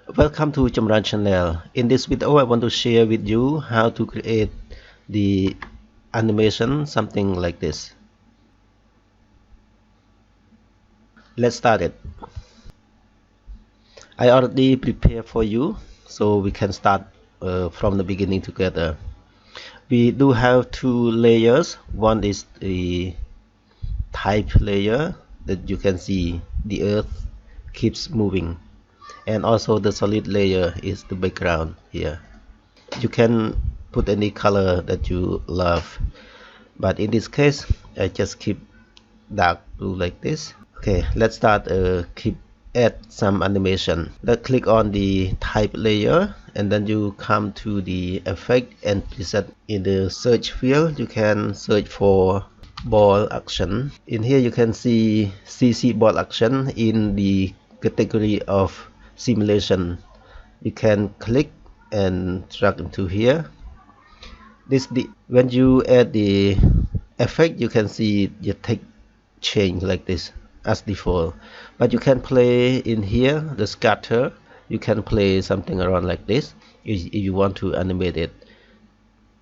Welcome to Chamroeun channel. In this video, I want to share with you how to create the animation, something like this. Let's start it. I already prepared for you, so we can start from the beginning together. We do have two layers. One is the type layer that you can see the earth keeps moving, and also the solid layer is the background here. You can put any color that you love, but in this case I just keep dark blue like this. Okay, let's start. Keep add some animation. Let's click on the type layer, and then you come to the effect and preset. In the search field you can search for ball action. In here you can see CC ball action in the category of simulation. You can click and drag into here. When you add the effect, you can see the text change like this as default, but you can play in here the scatter. You can play something around like this if you want to animate it.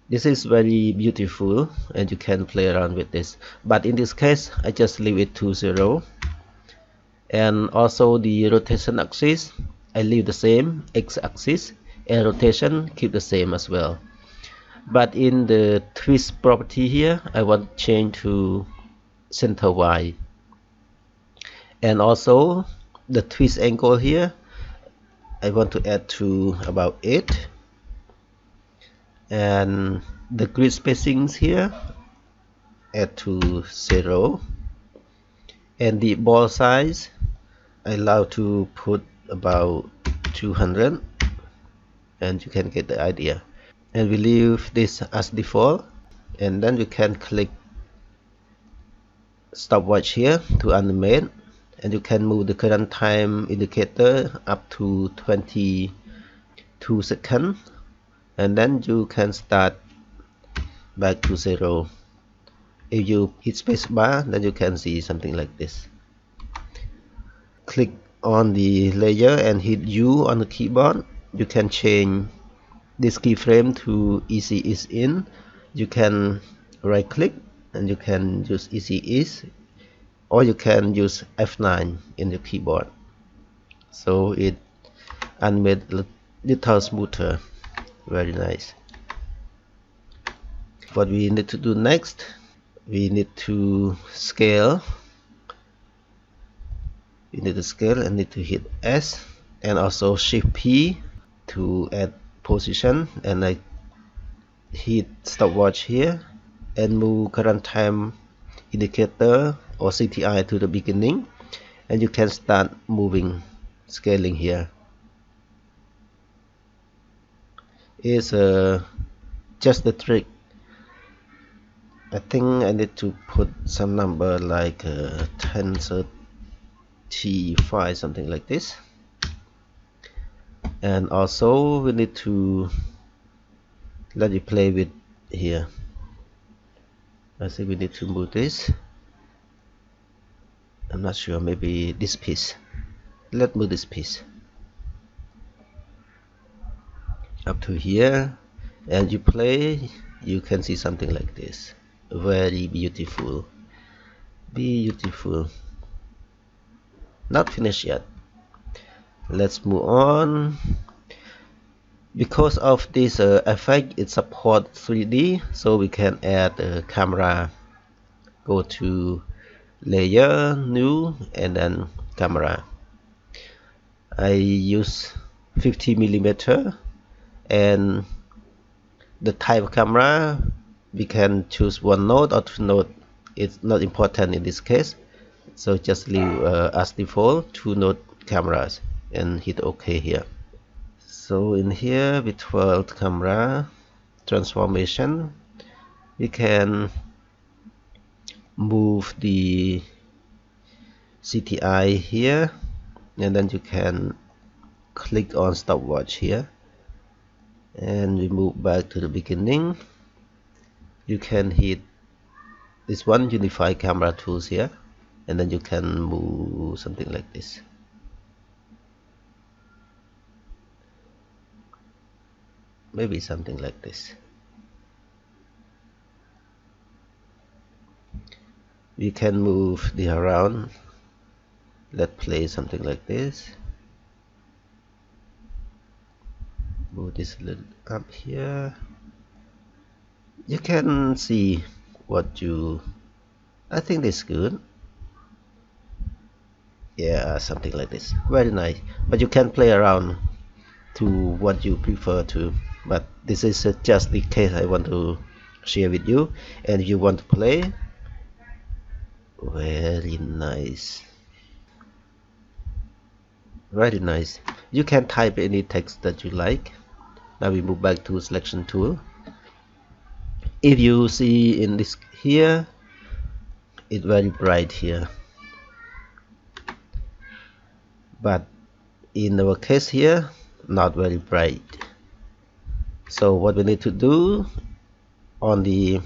This is very beautiful and you can play around with this, but in this case I just leave it to 0. And also the rotation axis I leave the same, x-axis and rotation keep the same as well. But in the twist property here I want to change to center Y. And also the twist angle here I want to add to about 8. And the grid spacings here add to 0. And the ball size I allow to put about 200, and you can get the idea. And we leave this as default, and then you can click stopwatch here to animate, and you can move the current time indicator up to 22 seconds, and then you can start back to 0. If you hit spacebar, then you can see something like this. Click on the layer and hit U on the keyboard. You can change this keyframe to easy ease in. You can right click and you can use easy ease, or you can use F9 in your keyboard, so it animates a little smoother. Very nice. What we need to do next, we need to scale. We need to scale and need to hit S and also Shift P to add position, and I hit stopwatch here and move current time indicator or CTI to the beginning, and you can start moving scaling here. It's just the trick. I think I need to put some number like 1035, something like this. And also we need to let it play with here. I think we need to move this. I'm not sure, maybe this piece. Let's move this piece up to here, and you play, you can see something like this. Very beautiful. Beautiful. Not finished yet. Let's move on. Because of this effect, it supports 3D, so we can add a camera. Go to layer, new, and then camera. I use 50mm, and the type of camera we can choose 1 node or 2 node. It's not important in this case, so just leave as default 2 node cameras and hit OK here. So in here with world camera transformation, we can move the CTI here, and then you can click on stopwatch here and we move back to the beginning. You can hit this one, unify camera tools here, and then you can move something like this. maybe something like this. We can move the around. Let's play something like this. Move this a little up here. You can see what you, I think this is good. Yeah, something like this. Very nice. But you can play around to what you prefer to. But this is just the case I want to share with you. And if you want to play, very nice. Very nice. You can type any text that you like. Now we move back to selection tool. If you see in this here, it's very bright here. But in our case here, not very bright. So what we need to do, on the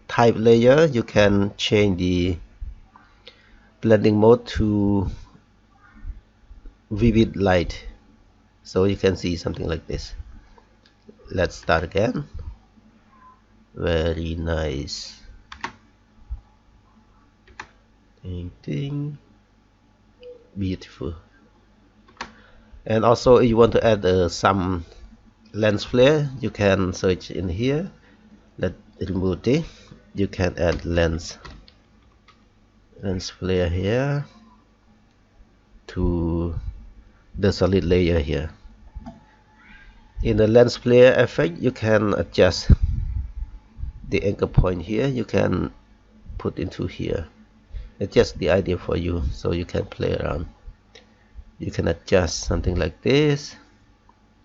type layer, you can change the blending mode to vivid light, so you can see something like this. Let's start again. Very nice. Ding, ding. Beautiful. And also if you want to add some lens flare, you can search in here. Let's remove it. You can add lens flare here to the solid layer here. In the lens flare effect, you can adjust the anchor point here. You can put into here. It's just the idea for you, so you can play around. You can adjust something like this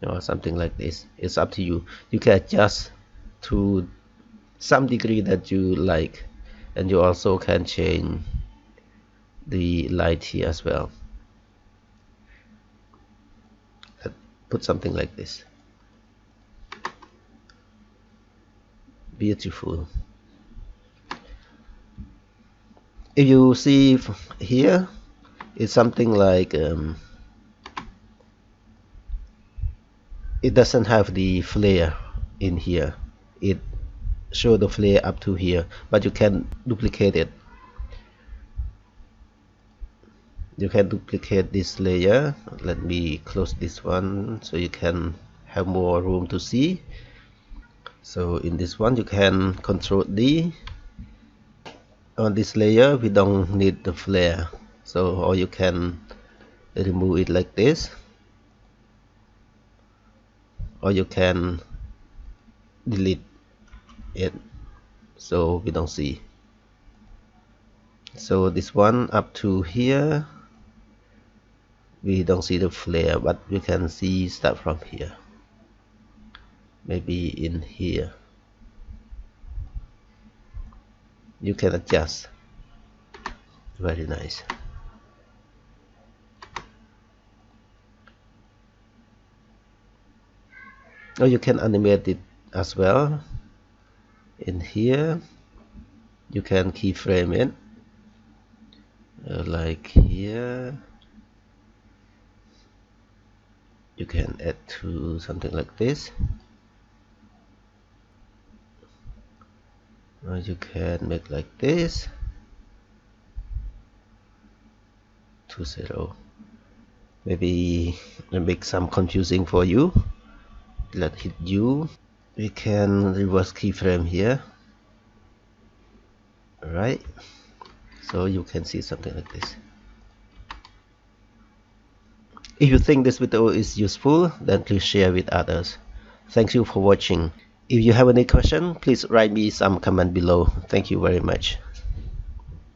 or something like this. It's up to you. You can adjust to some degree that you like, and you also can change the light here as well. Let's put something like this. Beautiful. If you see here, it's something like it doesn't have the flare in here. It shows the flare up to here, but you can duplicate it. You can duplicate this layer. Let me close this one so you can have more room to see. So in this one, you can Control D. On this layer, we don't need the flare, so or you can remove it like this, or you can delete it so we don't see. So this one up to here, we don't see the flare, but we can see stuff from here. Maybe in here you can adjust. Very nice. Or you can animate it as well. In here you can keyframe it, like here. You can add to something like this, or you can make like this, 2-0. Maybe make some confusing for you. Let's hit U. We can reverse keyframe here. Alright, so you can see something like this. If you think this video is useful, then please share with others. Thank you for watching. If you have any question, please write me some comment below. Thank you very much.